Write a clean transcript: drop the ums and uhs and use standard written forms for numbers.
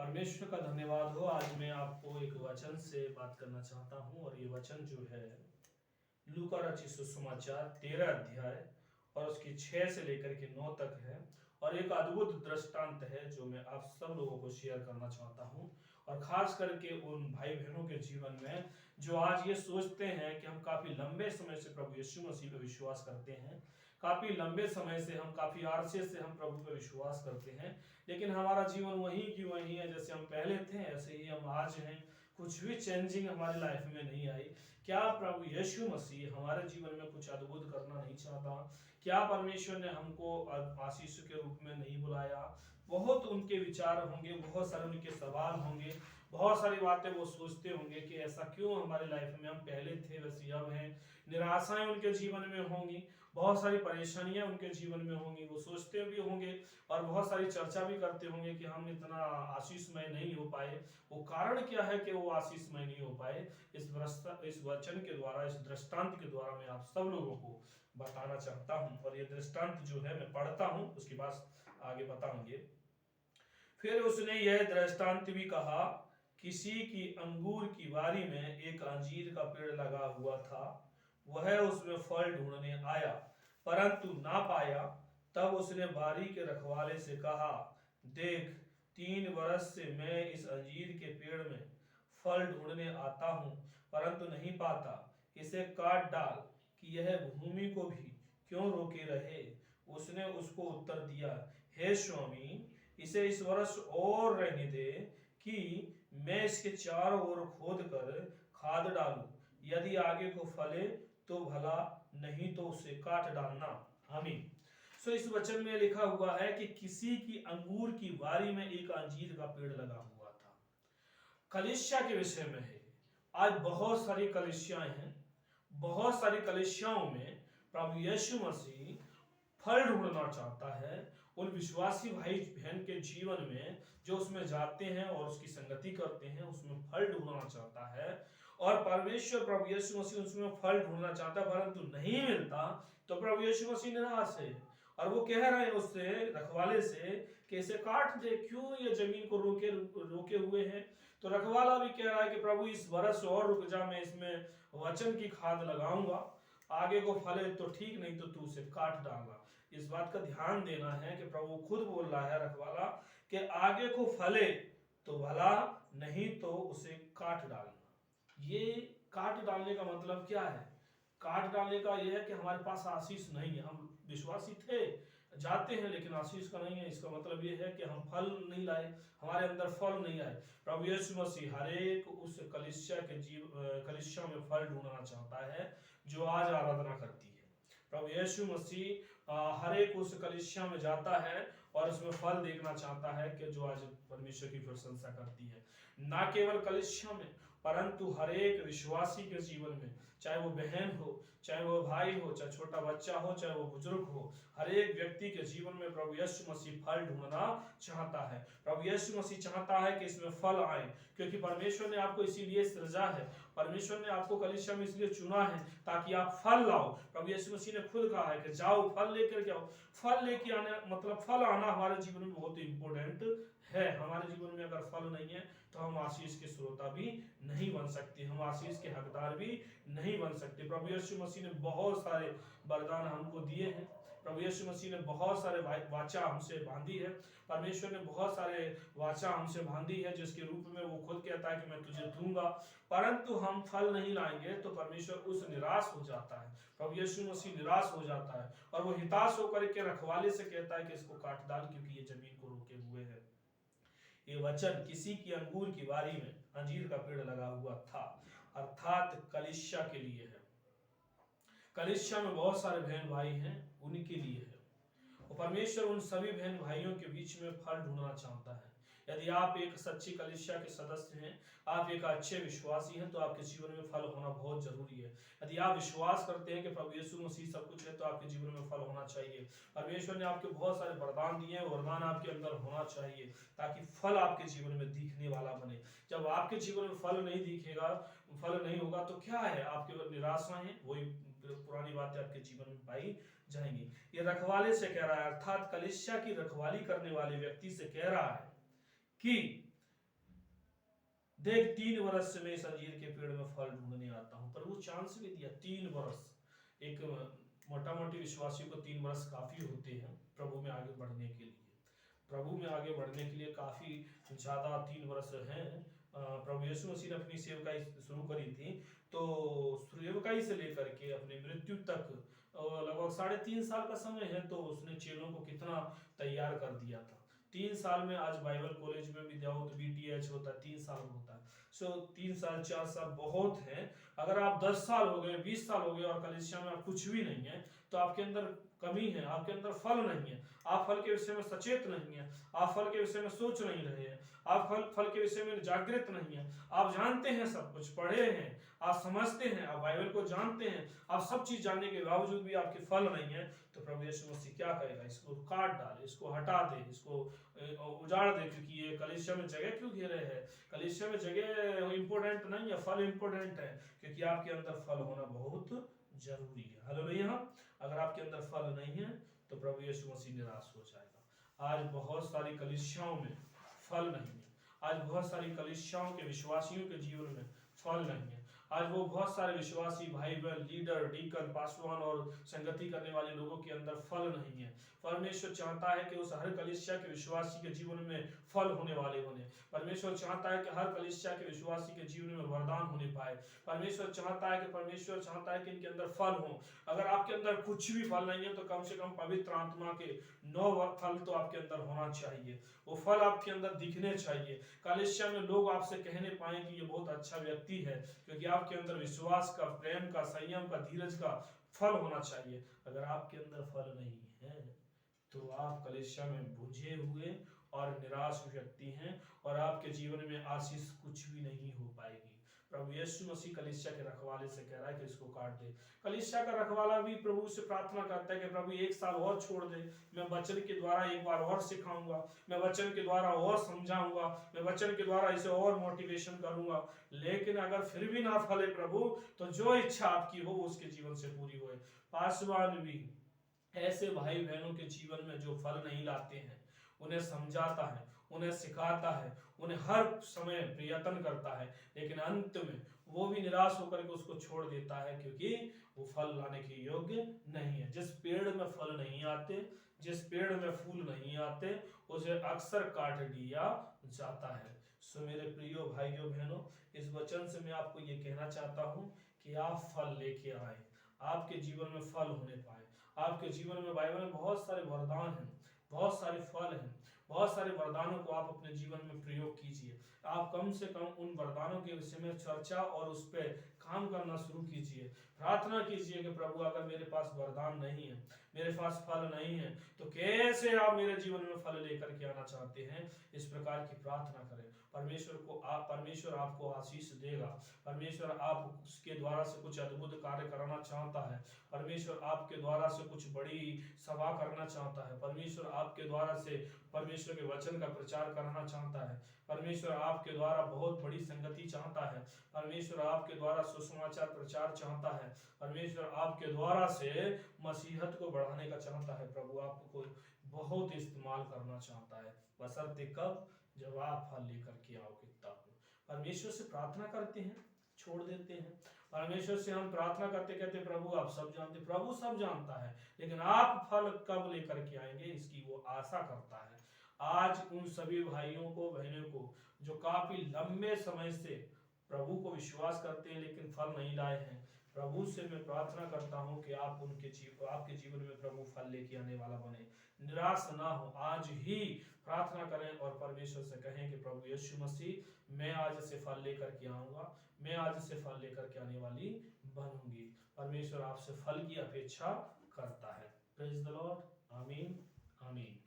परमेश्वर का धन्यवाद हो। आज मैं आपको एक वचन से बात करना चाहता हूँ और ये वचन जो है लूका रचित सुसमाचार 13 अध्याय और उसकी 6 से लेकर के 9 तक है और एक अद्भुत दृष्टांत है जो मैं आप सब लोगों को शेयर करना चाहता हूँ और खास करके उन भाई बहनों के जीवन में जो आज ये सोचते हैं कि हम काफी लंबे समय से प्रभु यीशु मसीह पर विश्वास करते हैं, काफी लंबे समय से हम काफी अरसे से हम प्रभु पर विश्वास करते हैं, लेकिन हमारा जीवन वही की वही है, जैसे हम पहले थे ऐसे ही हम आज हैं, कुछ भी चेंजिंग हमारी लाइफ में नहीं आई। क्या प्रभु यीशु मसीह हमारे जीवन में कुछ अद्भुत करना नहीं चाहता? क्या परमेश्वर ने हमको आशीष के रूप में नहीं बुलाया? बहुत उनके विचार होंगे, बहुत सारे उनके सवाल होंगे, बहुत सारी बातें वो सोचते होंगे कि ऐसा क्यों हमारे लाइफ में, हम पहले थे वैसे अब हैं। निराशाएं उनके जीवन में होंगी, बहुत सारी परेशानियां उनके जीवन में होंगी, वो सोचते भी होंगे और बहुत सारी चर्चा भी करते होंगे कि हम इतना आशीषमय नहीं हो पाए। वो कारण क्या है कि वो आशीषमय नहीं हो पाए? इस वचन के द्वारा, इस दृष्टांत के द्वारा मैं आप सब लोगों को बताना चाहता हूं और ये दृष्टांत जो है मैं पढ़ता हूं, उसके बाद आगे बताएंगे। फिर उसने यह दृष्टांत भी कहा, किसी की अंगूर की बारी में एक अंजीर का पेड़ लगा हुआ था। वह उसमें फल ढूंढने आया परंतु ना पाया। तब उसने बारी के रखवाले से कहा, देख, 3 वर्ष से मैं इस अंजीर के पेड़ में फल ढूंढने आता हूँ परंतु नहीं पाता। इसे काट डाल कि यह भूमि को भी क्यों रोके रहे। उसने उसको उत्तर दिया, हे स्वामी, इसे इस वर्ष और रहने दे कि मैं इसके चारों ओर खोद कर खाद डालूं। यदि आगे को फले तो भला, नहीं तो उसे काट डालना। आमीन। इस वचन में लिखा हुआ है कि किसी की अंगूर की बारी में एक अंजीर का पेड़ लगा हुआ था। कलीसिया के विषय में है। आज बहुत सारी कलीसियाएं हैं, बहुत सारी कलीसियाओं में प्रभु यीशु मसीह फल ढूंढना चाहता है उन विश्वासी भाई बहन के जीवन में जो उसमें जाते हैं और उसकी संगति करते हैं, उसमें फल ढूंढना चाहता है। और परमेश्वर प्रभु यीशु मसीह उसमें फल ढूंढना चाहता है परंतु नहीं मिलता, तो प्रभु यीशु मसीह निराश है और वो कह रहे हैं उससे, रखवाले से, कि इसे काट दे, क्यों ये जमीन को रोके हुए हैं। तो रखवाला भी कह रहा है कि प्रभु इस वर्ष और रुक जा, मैं इसमें वचन की खाद लगाऊंगा, आगे को फले तो ठीक, नहीं तो तू उसे काट डालना। इस बात का ध्यान देना है कि प्रभु खुद बोल रहा है रखवाला कि आगे को फले तो भला, नहीं तो उसे काट डालना। ये काट डालने का मतलब क्या है? काट डालने का यह है कि हमारे पास आशीष नहीं है, हम विश्वासी थे, जाते हैं, लेकिन आशीष का नहीं है। इसका मतलब यह है कि हम फल नहीं लाए, हमारे अंदर फल नहीं आए। प्रभु यीशु मसीह हर एक उस कलीसिया में फल ढूंढना चाहता है जो आज आराधना करती है। प्रभु यीशु मसीह हर एक उस कलीसिया में जाता है और उसमें फल देखना चाहता है कि जो आज परमेश्वर की प्रशंसा करती है। ना केवल कलीसिया में परंतु हर एक विश्वासी के जीवन में, चाहे वो बहन हो, चाहे वो भाई हो, चाहे छोटा बच्चा हो, चाहे वो बुजुर्ग हो, हर एक व्यक्ति के जीवन में प्रभु यीशु मसीह फल ढूंढना चाहता है। प्रभु यीशु मसीह चाहता है कि इसमें फल आए, क्योंकि परमेश्वर ने आपको इसीलिए सृजा है, परमेश्वर ने आपको कलीसिया में इसलिए चुना है ताकि आप फल लाओ। प्रभु यीशु मसीह ने खुद कहा है कि जाओ फल लेकर के आओ। फल लेके आने मतलब फल आना हमारे जीवन में बहुत इंपॉर्टेंट है। हमारे जीवन में अगर फल नहीं है तो हम आशीष के श्रोता भी नहीं बन सकते, हम आशीष के हकदार भी नहीं बन सकते। प्रभु यीशु मसीह ने बहुत सारे वरदान हमको दिए हैं, प्रभु यीशु मसीह ने बहुत सारे वाचा हमसे बांधी है, परमेश्वर ने बहुत सारे वाचा हमसे बांधी है जिसके रूप में वो खुद कहता है कि मैं तुझे दूंगा। परंतु हम फल नहीं लाएंगे तो परमेश्वर उस निराश हो जाता है, प्रभु यीशु मसीह निराश हो जाता है और वो हिताश होकर के रखवाले से कहता है कि इसको काट डाल क्योंकि ये जमीन को रोके हुए है। ये वचन किसी की अंगूर की बारी में अंजीर का पेड़ लगा हुआ था, अर्थात कलीसिया के लिए है। कलीसिया में बहुत सारे बहन भाई हैं, उनके लिए है। और परमेश्वर उन सभी बहन भाइयों के बीच में फल ढूंढना चाहता है। यदि आप एक सच्ची कलीसिया के सदस्य हैं, आप एक अच्छे विश्वासी हैं, तो आपके जीवन में फल होना बहुत जरूरी है। यदि आप विश्वास करते हैं कि प्रभु यीशु मसीह सब कुछ है, तो आपके जीवन में फल होना चाहिए। परमेश्वर ने आपके बहुत सारे वरदान दिए हैं, वरदान आपके अंदर होना चाहिए ताकि फल आपके जीवन में दिखने वाला बने। जब आपके जीवन में फल नहीं दिखेगा, फल नहीं होगा, तो क्या है? आपके निराशा है, वही पुरानी बातें आपके जीवन में पाई जाएंगी। ये रखवाले से कह रहा है, अर्थात कलीसिया की रखवाली करने वाले व्यक्ति से कह रहा है कि देख 3 वर्ष से मैं इस अंजीर के पेड़ में फल ढूंढने आता हूँ। प्रभु चांस भी दिया 3 वर्ष। एक मोटा मोटी विश्वासी को 3 वर्ष काफी होते हैं प्रभु में आगे बढ़ने के लिए। प्रभु में आगे बढ़ने के लिए काफी ज्यादा 3 वर्ष हैं। प्रभु यीशु मसीह ने अपनी सेवकाई शुरू करी थी, तो सेवकाई से लेकर के अपनी मृत्यु तक लगभग 3.5 साल का समय है। तो उसने चेलों को कितना तैयार कर दिया था। 3 साल में, आज बाइबल कॉलेज में भी जाओ तो BTH होता है, 3 साल होता है। सो 3 साल 4 साल बहुत है। अगर आप 10 साल हो गए, 20 साल हो गए और कलीसिया में आप कुछ भी नहीं है, तो आपके अंदर कमी है, आपके अंदर फल नहीं है, आप फल के विषय में सचेत नहीं है, आप फल के विषय में सोच नहीं रहे हैं, आप फल के विषय में जागृत नहीं है। आप जानते हैं, सब कुछ पढ़े हैं, आप समझते हैं, आप बाइबल को जानते हैं, आप सब चीज जानने के बावजूद भी आपके फल नहीं है, तो प्रभु यीशु मसीह क्या कहेगा? इसको काट डाले, इसको हटा दे, इसको उजाड़ दे, क्योंकि ये कलीसिया में जगह क्यों घेरे है? कलीसिया में जगह इंपॉर्टेंट नहीं है, फल इंपॉर्टेंट है, क्योंकि आपके अंदर फल होना बहुत जरूरी है। हालेलुया। अगर आपके अंदर फल नहीं है तो प्रभु यीशु मसीह निराश हो जाएगा। आज बहुत सारी कलीसियाओं में फल नहीं है। आज बहुत सारी कलीसियाओं के विश्वासियों के जीवन में फल नहीं है। आज वो बहुत सारे विश्वासी भाई बहन, लीडर, डीकन, पासवान और संगति करने वाले लोगों के अंदर फल नहीं है। परमेश्वर चाहता है कि उस हर कलीसिया के विश्वासी के जीवन में फल होने वाले बने। परमेश्वर चाहता है कि हर कलीसिया के विश्वासी के जीवन में वरदान होने पाए। परमेश्वर चाहता है कि इनके अंदर फल हो। अगर आपके अंदर कुछ भी फल नहीं है तो कम से कम पवित्र आत्मा के 9 फल तो आपके अंदर होना चाहिए। वो फल आपके अंदर दिखने चाहिए। कलीसिया में लोग आपसे कहने पाए कि ये बहुत अच्छा व्यक्ति है, क्योंकि आपके अंदर विश्वास का, प्रेम का, संयम का, धीरज का फल होना चाहिए। अगर आपके अंदर फल नहीं है तो आप कलीसिया में बुझे हुए और निराश व्यक्ति हैं, और आपके जीवन में आशीष कुछ भी नहीं हो पाएगी। प्रभु यीशु मसीह कलीसिया के रखवाले से कह रहा है कि इसको काट दे। कलीसिया का रखवाला भी प्रभु से प्रार्थना करता है कि प्रभु 1 साल और छोड़ दे, मैं वचन के द्वारा एक बार और सिखाऊंगा, मैं वचन के द्वारा और समझाऊंगा, मैं वचन के द्वारा इसे और मोटिवेशन करूंगा। लेकिन अगर फिर भी ना फले प्रभु, तो जो इच्छा आपकी हो उसके जीवन से पूरी होए। पासवान भी ऐसे भाई बहनों के जीवन में जो फल नहीं लाते हैं, उन्हें समझाता है, उन्हें सिखाता है, उन्हें हर समय प्रयत्न करता है, लेकिन अंत में वो भी निराश होकर के उसको छोड़ देता है, क्योंकि वो फल लाने के योग्य नहीं है। जिस पेड़ में फल नहीं आते, जिस पेड़ में फूल नहीं आते, उसे अक्सर काट दिया जाता है। सो मेरे प्रियो भाइयों बहनों, इस वचन से मैं आपको ये कहना चाहता हूँ कि आप फल लेके आए, आपके जीवन में फल होने पाए। आपके जीवन में बाइबल में बहुत सारे वरदान हैं, बहुत सारे फल हैं, बहुत सारे वरदानों को आप अपने जीवन में प्रयोग कीजिए। आप कम से कम उन वरदानों के विषय में चर्चा और उस पर काम करना शुरू कीजिए। प्रार्थना कीजिए कि प्रभु अगर मेरे पास वरदान नहीं है, मेरे पास फल नहीं है, तो कैसे आप मेरे जीवन में फल लेकर के आना चाहते हैं? इस प्रकार की प्रार्थना करें। परमेश्वर आपको आशीष देगा। परमेश्वर आप उसके द्वारा से कुछ अद्भुत कार्य करना चाहता है। परमेश्वर आपके द्वारा से कुछ बड़ी सभा करना चाहता है। परमेश्वर आपके द्वारा से परमेश्वर के वचन का प्रचार करना चाहता है। परमेश्वर आपके द्वारा बहुत बड़ी संगति चाहता है। परमेश्वर आपके द्वारा सुसमाचार प्रचार चाहता है। परमेश्वर आपके द्वारा से मसीहत को बढ़ाने का चाहता है। प्रभु आपको बहुत इस्तेमाल करना चाहता है, बशर्ते कब? जब आप फल लेकर के आओगे तब। परमेश्वर से प्रार्थना करते हैं, छोड़ देते हैं। परमेश्वर से हम प्रार्थना करते कहते प्रभु आप सब जानते, प्रभु सब जानता है, लेकिन आप फल कब लेकर के आएंगे इसकी वो आशा करता है। आज उन सभी भाइयों को, बहनों को जो काफी लंबे समय से प्रभु को विश्वास करते हैं लेकिन फल नहीं लाए हैं, प्रभु से मैं प्रार्थना करता हूं कि आप आपके जीवन में प्रभु फल लेके आने वाला बने। निराश ना हो, आज ही प्रार्थना करें और परमेश्वर से कहें कि प्रभु यीशु मसीह, मैं आज से फल लेकर के आऊंगा, मैं आज से फल लेकर के आने वाली बनूंगी। परमेश्वर आपसे फल की अपेक्षा करता है। Praise the Lord. आमीन, आमीन।